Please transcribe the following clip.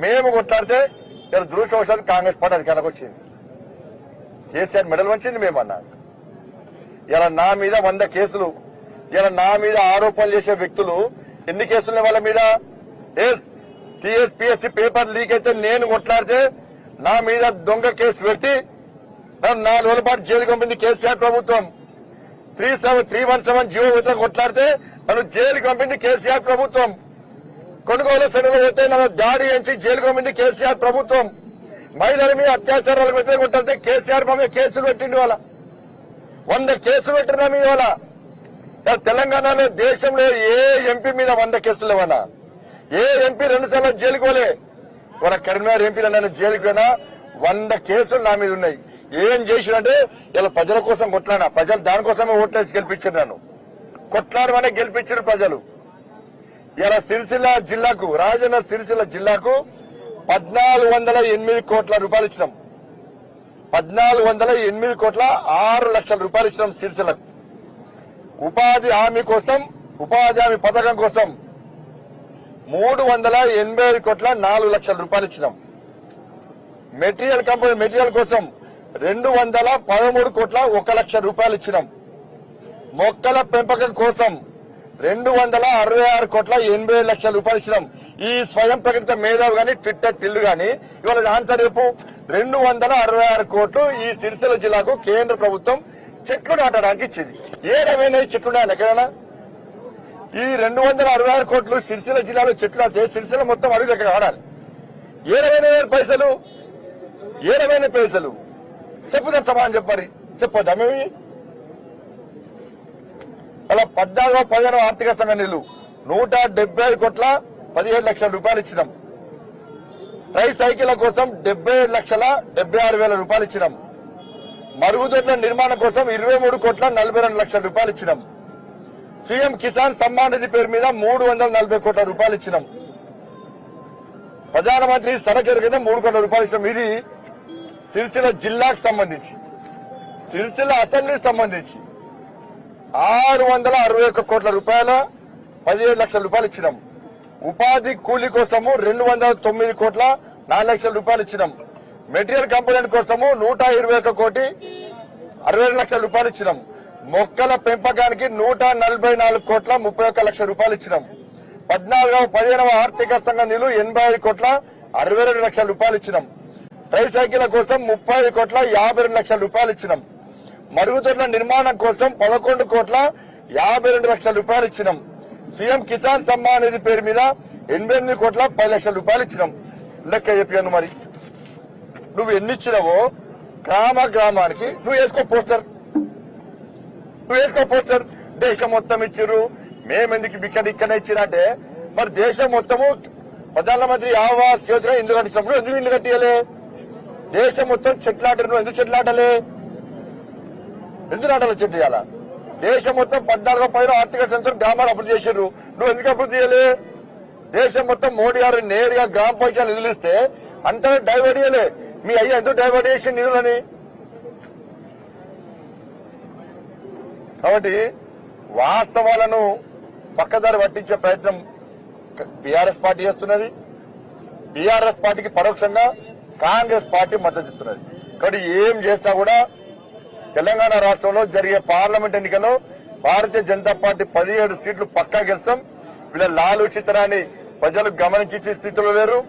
మేము కొట్లాడితే ఇలా దురదృష్టవశాత్తు కాంగ్రెస్ పార్టీ అధికారంలోకి వచ్చింది. కేసీఆర్ మెడల్ వంచింది మేమన్నా. ఇలా నా మీద 100 కేసులు, ఇలా నా మీద ఆరోపణలు చేసే వ్యక్తులు ఎన్ని కేసులు వాళ్ళ మీద? టీఎస్పీఎస్సీ పేపర్ లీక్ అయితే నేను కొట్లాడితే నా మీద దొంగ కేసు పెట్టి నన్ను 4 రోజుల పాటు జైలుకి పంపింది కేసీఆర్ ప్రభుత్వం. 317 జీవో విధంగా కొట్లాడితే నన్ను జైలుకి పంపింది కేసీఆర్ ప్రభుత్వం. కొనుగోలు సెలవులు పోతే నన్ను దాడి ఎంచి జైలుకి పంపింది కేసీఆర్ ప్రభుత్వం. మహిళల మీద అత్యాచారాలకు వ్యతిరేకంగా కొట్లాడితే కేసీఆర్ మీద కేసులు పెట్టిండు. వాళ్ళ 100 కేసులు పెట్టిన మీ వాళ్ళ తెలంగాణలో దేశంలో ఏ ఎంపీ మీద 100 కేసులు లేవన్నా? ఏ ఎంపీ 2 సార్లు జైలుకి పోలే. వాళ్ళ కరీంనగర్ ఎంపీలు నన్ను జైలుకి పోయినా 100 కేసులు నా మీద ఉన్నాయి. ఏం చేసినంటే ఇలా ప్రజల కోసం కొట్లాడినా, ప్రజలు దానికోసమే ఓట్లేసి గెలిపించారు. నన్ను కొట్లాడమనే గెలిపించారు ప్రజలు. ఇలా సిరిసిల్ల జిల్లాకు, రాజన్న సిరిసిల్ల జిల్లాకు 1408 కోట్ల రూపాయలు ఇచ్చినాం. 1408 కోట్ల 6 లక్షల రూపాయలు ఇచ్చినాం సిరిసిల్లకు. ఉపాధి హామీ కోసం, ఉపాధి హామీ పథకం కోసం 385 కోట్ల 4 లక్షల రూపాయలు ఇచ్చినాం. మెటీరియల్ కంపెనీ మెటీరియల్ కోసం 213 కోట్ల 1 లక్ష రూపాయలు ఇచ్చినాం. మొక్కల పెంపకం కోసం 266 కోట్ల 80 లక్షల రూపాయలు ఇచ్చినాం. ఈ స్వయం ప్రకటిత మేధావి గాని ట్విట్టర్ టిల్లు గాని ఇవాళ ఆన్సర్ రేపు 266 కోట్లు ఈ సిరిసిల్ల జిల్లాకు కేంద్ర ప్రభుత్వం చెట్లు నాటడానికి ఇచ్చింది. ఏమైనా చెట్లు నాటాను ఎక్కడైనా? ఈ 266 కోట్లు సిరిసిల్ల జిల్లాలో చెట్లు నాటితే సిరిసిల్ల మొత్తం అడుగు ఎక్కడ ఆడాలి? ఏమైనా పైసలు, ఏమైనా పైసలు చెప్పుదా సమానం చెప్పాలి, చెప్పొద్దా మేము? అలా 14వ ఆర్థిక సంఘ నిధులు 175 కోట్ల 17 లక్షల రూపాయలు ఇచ్చినాం. ట్రై సైకిళ్ల కోసం 77 లక్షల 76 వేల రూపాయలు ఇచ్చినాం. మరుగుదొడ్ల నిర్మాణం కోసం 23 కోట్ల 42 లక్షల రూపాయలు ఇచ్చినాం. సీఎం కిసాన్ సమ్మాన్ నిధి పేరు మీద 340 కోట్ల రూపాయలు ఇచ్చినాం. ప్రధానమంత్రి సడక్ కింద 3 కోట్ల రూపాయలు ఇచ్చినాం. ఇది సిరిసిల్ల జిల్లాకు సంబంధించి. సిరిసిల్ల అసెంబ్లీకి సంబంధించి 661 కోట్ల రూపాయల 17 లక్షల రూపాయలు ఇచ్చినాం. ఉపాధి కూలీ కోసము 209 కోట్ల 4 లక్షల రూపాయలు ఇచ్చినాం. మెటీరియల్ కంపోనెంట్ కోసము 121 కోటి 62 లక్షల రూపాయలు ఇచ్చినాం. మొక్కల పెంపకానికి 144 కోట్ల 31 లక్షల రూపాయలు ఇచ్చినాం. 15వ ఆర్థిక సంఘ నిధులు 85 కోట్ల 62 లక్షల రూపాయలు ఇచ్చినాం. ట్రై సైకిళ్ల కోసం 30 కోట్ల 52 లక్షల రూపాయలు ఇచ్చినాం. మరుగుదొడ్ల నిర్మాణం కోసం 11 కోట్ల 52 లక్షల రూపాయలు ఇచ్చినాం. సీఎం కిసాన్ సమ్మాన్ నిధి పేరు మీద 88 కోట్ల 10 లక్షల రూపాయలు ఇచ్చినాం. లెక్క చెప్పాను. మరి నువ్వు ఎన్ని ఇచ్చినావో గ్రామానికి నువ్వు వేసుకో పోస్టర్, నువ్వు వేసుకో పోస్టర్. దేశం మొత్తం ఇచ్చిర్రు, మేమెందుకు ఇక్కడ ఇచ్చిరంటే మరి దేశం మొత్తము ప్రధానమంత్రి ఆవాస్ యోజన ఎందుకు కట్టించినప్పుడు ఎందుకు ఇల్లు కట్టియలే? దేశం మొత్తం చెట్లాటలు, నువ్వు ఎందుకు చెట్లాటలే? ఎందుకు నాటాలి చెట్టు చేయాలా? దేశం మొత్తం 14 ఆర్థిక సంవత్సరం గ్రామాలు అభివృద్ధి చేశారు, నువ్వు ఎందుకు అభివృద్ధి చేయలే? దేశం మొత్తం మోడీ గారు నేరుగా గ్రామ పంచాయతీ నిధులు ఇస్తే అంతా డైవర్ట్ చేయలే. మీ అయ్యా ఎందుకు డైవర్ట్ చేసిన నిధులని? కాబట్టి వాస్తవాలను పక్కదారి పట్టించే ప్రయత్నం బీఆర్ఎస్ పార్టీ చేస్తున్నది. బీఆర్ఎస్ పార్టీకి పరోక్షంగా కాంగ్రెస్ పార్టీ మద్దతు ఇస్తున్నది. కాబట్టి ఏం చేసినా కూడా తెలంగాణ రాష్ట్రంలో జరిగే పార్లమెంట్ ఎన్నికల్లో భారతీయ జనతా పార్టీ 17 సీట్లు పక్కా గెలుస్తాం. వీళ్ళ లాలు చిత్రాన్ని ప్రజలు గమనించే స్థితిలో లేరు.